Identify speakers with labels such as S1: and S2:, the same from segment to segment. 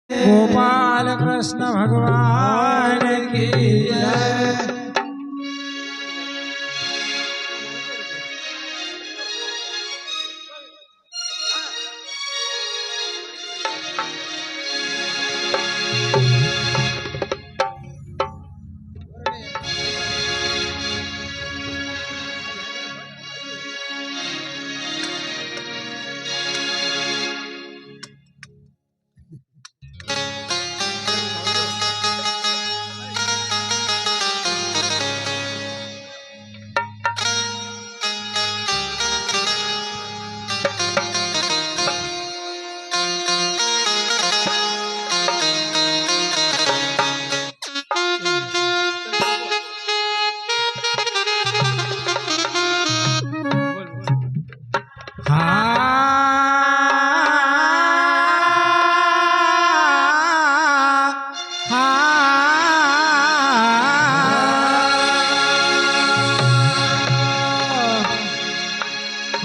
S1: गोपाल कृष्ण भगवान की जय।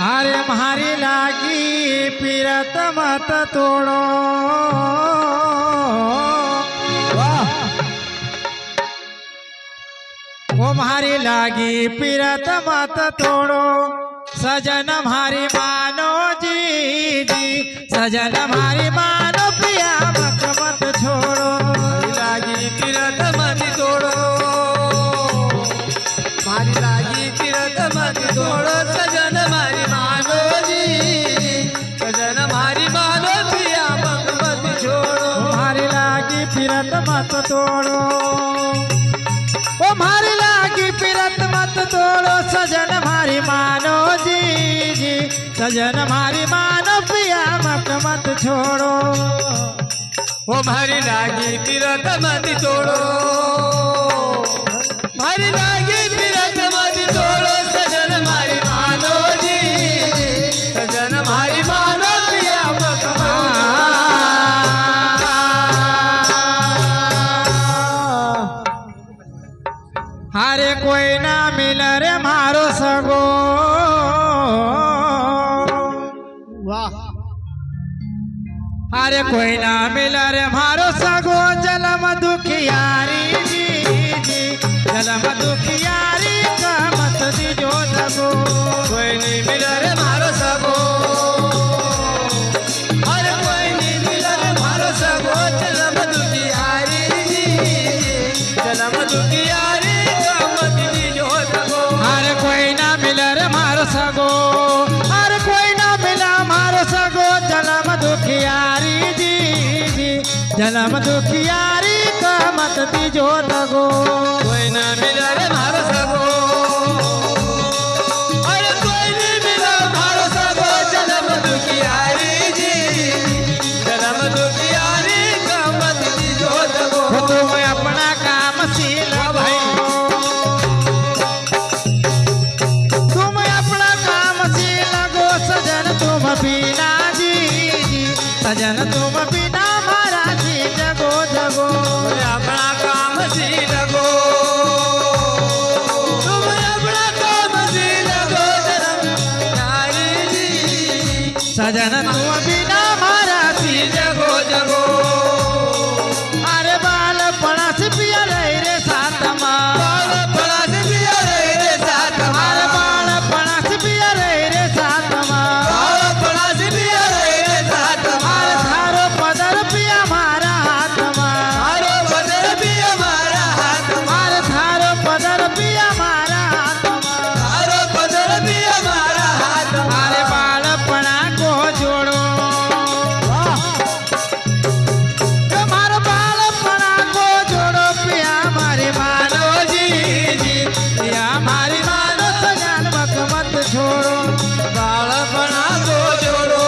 S1: हारे म्हारी लागी पीरत मत तोड़ो, ओ म्हारी लागी पीरत मत तोड़ो, सजन म्हारी मानो जी जी, सजन म्हारी मानो पिया मत मत छोड़ो,
S2: लागी पीरत मत तोड़ो, मारी लागी पीरत मत तोड़ो, सजन मारी मानो जी, सजन मारी मानो पिया मत मत छोड़ो,
S1: म्हारी लागी पीरत मत तोड़ो, ओ म्हारी लागी पीरत मत तोड़ो, सजन म्हारी मानो जी जी, सजन म्हारी मानो पिया मत मत छोड़ो,
S2: ओ मारी लागी पीरत मत तोड़ो, मारी लागी पीरत मत तोड़ो, सजन मारी मानो जी, सजन मारी मानो पिया मत
S1: हारे कोई ना मिल रे मारो सगो,
S2: वाह
S1: हारे कोई ना मिल रे मारो सगो, जलम दुखियारी जी जी, जलम दुखियारी का मत दीजो दगो,
S2: कोई नहीं मिला रे मारो सगो, अरे कोई नहीं मिला रे मारो सगो, जलम दुखियारी जी, जलम दुखियारी का मत दीजो दगो,
S1: हारे कोई ना मिल रे मारो सगो, हारे कोई ना मिला मारो सगो, जलम दुखियारी जी जी, जलम दुखियारी का मत दीजो दगो,
S2: कोई ना मिला रे मारो सगो, अरे कोई नहीं मिला मारो सगो, जलम दुखियारी जी, जलम दुखियारी का मत दीजो दगो,
S1: तुम अपना काम सील भाई, तुम अपना काम सील गो, सजन तुम बिना जी जी, सजन तुम बिना मारा जी जगो जगो,
S2: अपना काम सी लगो, तुम अपना काम सी लगो, नारी जी,
S1: सजन तुम बिना मारा जी
S2: जगो जगो,
S1: अरे बाल पड़ा से पिया रे साथ माँ,
S2: बाल पड़ा से पिया रे साथ माँ,
S1: अरे बाल पड़ा से पिया रे साथ माँ,
S2: बाल पड़ा से पिया रे साथ माँ,
S1: अरे थारो पदर पिया मारा हाथ माँ,
S2: थारो बदल भी हमारा हाथ माँ,
S1: अरे थारो पदर पिया मारा हाथ माँ,
S2: थारो बदल भी हमारा हाथ माँ,
S1: अरे बाल पड़ा को जोड़ो, तुम्हारे बाल पड़ा को जोड़ो, पिया मारी मानो जी जी, पिया मारी मानो, सजन मत मत छोड़ो,
S2: बाल बना को जोड़ो,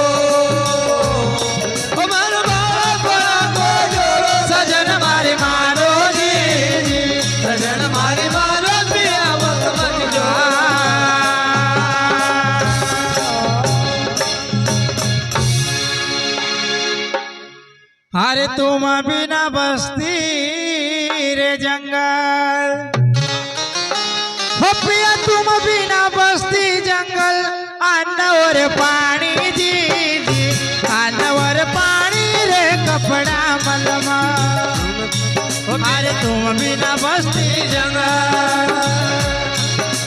S2: हमारे बाल बना को जोड़ो,
S1: सजन मारी मानो जी जी,
S2: सजन मारी मानो पिया मत मत जोड़ो,
S1: अरे तुम बिना बस्ती रे जंगल, हो पिया तुम बिना बस्ती जंगल, अन्न और पानी जी जी, अन्न और पानी रे कपड़ा मलमा अरे तुम बिना बस्ती
S2: जंगल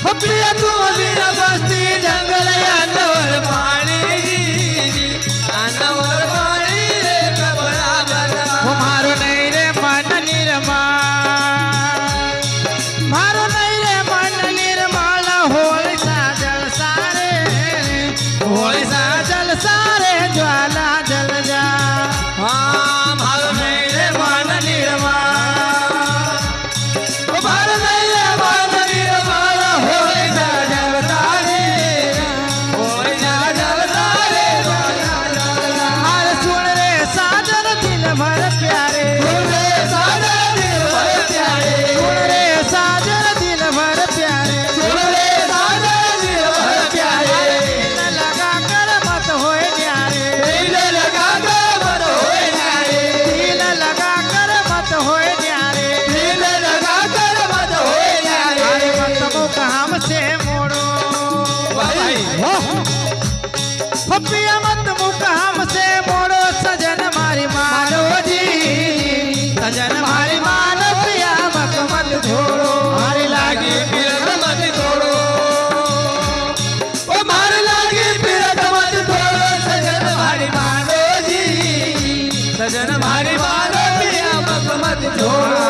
S2: हो प्रिया तुम बिना बस्ती जंगल अन्नवर पाणी अन्नवर पाणी रे कपड़ा बना
S1: हो मारो नहीं रे मन निर्मल मारो नहीं रे मन निर्मल होली सा जल सारे होली सा जल सारे ज्वाला जल जा
S2: हाँ मारो नहीं रे मन निर्मल मारो नहीं रे मन निर्मल होली सा जल तारे होली सा जल तारे
S1: अरे सुन रे साजन दिल भर प्यारे
S2: सुन रे साजन दिल भर प्यारे
S1: सुन रे साजन दिल भर प्यारे
S2: सुन रे साजन दिल भर प्यारे
S1: दिल लगा कर मत होए न्यारे
S2: दिल लगा कर मत होए न्यारे
S1: दिल लगा कर मत होए न्यारे
S2: दिल लगा कर मत होए न्यारे
S1: अरे मत मुख हमसे मोड़ो
S2: भाई
S1: हो पिया मत मुख हमसे मोड़ो सजन मारी मानो जी सजन मारी मानो पिया मत मत छोड़ो मारी लागी
S2: फिरत मत तोड़ो ओ मार लागी फिरत मत तोड़ो सजन मारी मानो जी सजन मारी मानो पिया मत मत छोड़ो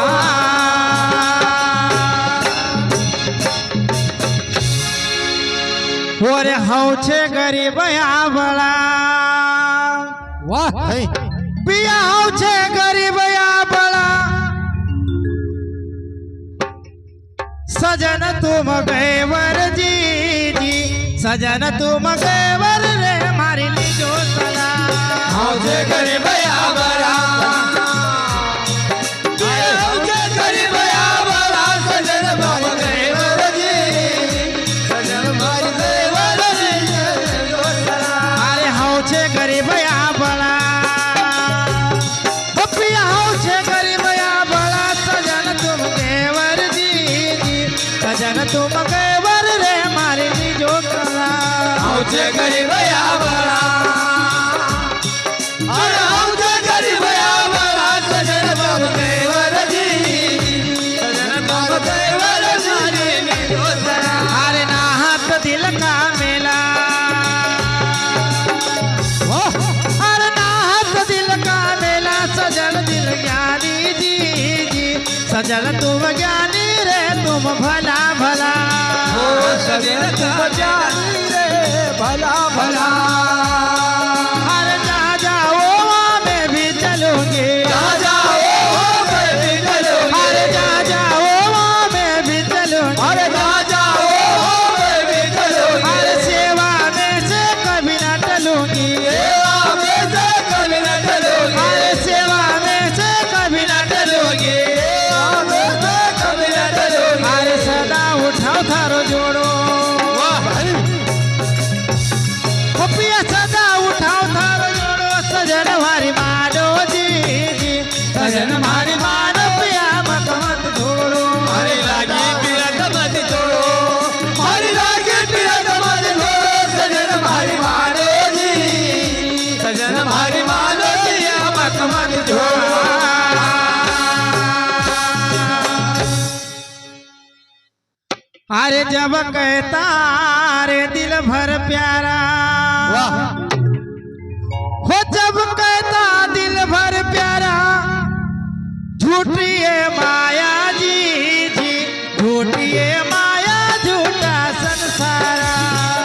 S1: ओरे हौ छे गरीब बड़ा वाह पिया हौ छे गरीब बड़ा सजन तुम गैवर जी सजन तुम गैवर रे मारी लीजो सला
S2: औजे गरीब बड़ा औजे गरीब बड़ा सजन तुम गैवर जी सजन मारी गैवर जी
S1: अरे हौ छे गरीब बड़ा ओ पिया हौ छे गरीब बड़ा सजन तुम गैवर जी सजन तुम गैवर रे मारी लीजो सला
S2: औजे गरीब बड़ा अरे औजे गरीब बड़ा सजन तुम गैवर जी सजन तुम गैवर जी
S1: अरे ना हाथ दिल का मेला अरे ना हाथ दिल का मेला सजन दिल ज्ञानी जी सजन तुम ज्ञानी रे तुम भला भला
S2: ओ सजन तुम जानी रे भला भला
S1: अरे जा जाओ मैं भी चलूंगी
S2: जा जाओ मैं भी चलूंगी
S1: अरे जा जाओ मैं भी चलूंगी
S2: अरे जा जाओ मैं भी चलूंगी
S1: अरे सेवा में से कभी ना टलूंगी
S2: सेवा में से कभी न चलूंगी
S1: अरे सेवा में से कभी ना टलूंगी
S2: सेवा में से कभी न चलूंगी
S1: अरे सदा उठाओ थारो जोड़ो
S2: वाह भाई
S1: ओ पिया सदा उठाओ थारो जोड़ो सजन मारी मानो जी सजन मारी मानो पिया मत मत छोड़ो
S2: हरी लागी पिरत मत छोड़ो हरी लागी पिरत मत छोड़ो सजन मारी मानो जी सजन मारी मानो पिया मत मत छोड़ो
S1: अरे जब कहता रे दिल भर प्यारा हो जब कहता दिल भर प्यारा झूठिए माया जी झूठिए माया झूठा संसारा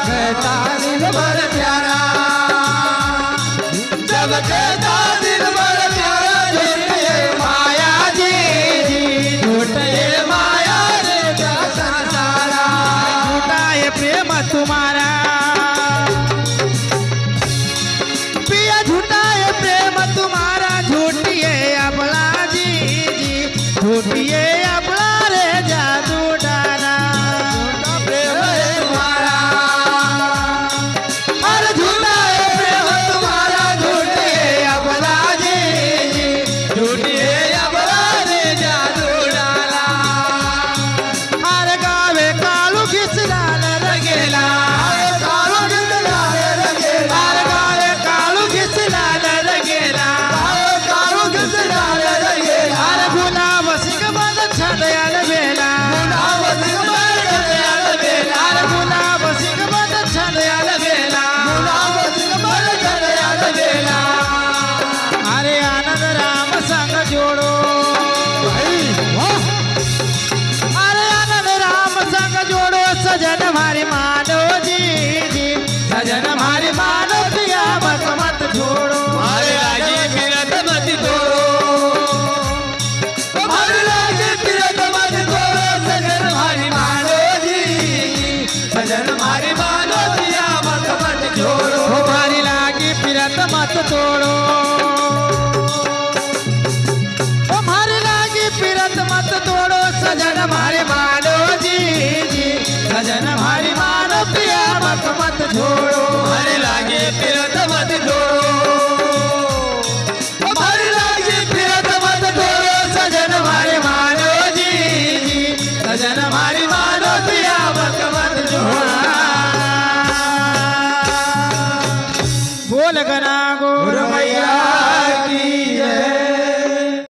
S2: कहता दिल भर प्यारा जब कहता दिल भर प्यारा झूठे माया जी झूठे माया रे संसारा
S1: झूठा है प्रेम तुम्हारा पिया झूठा है प्रेम लगना गो
S2: गुरु मैया की जय।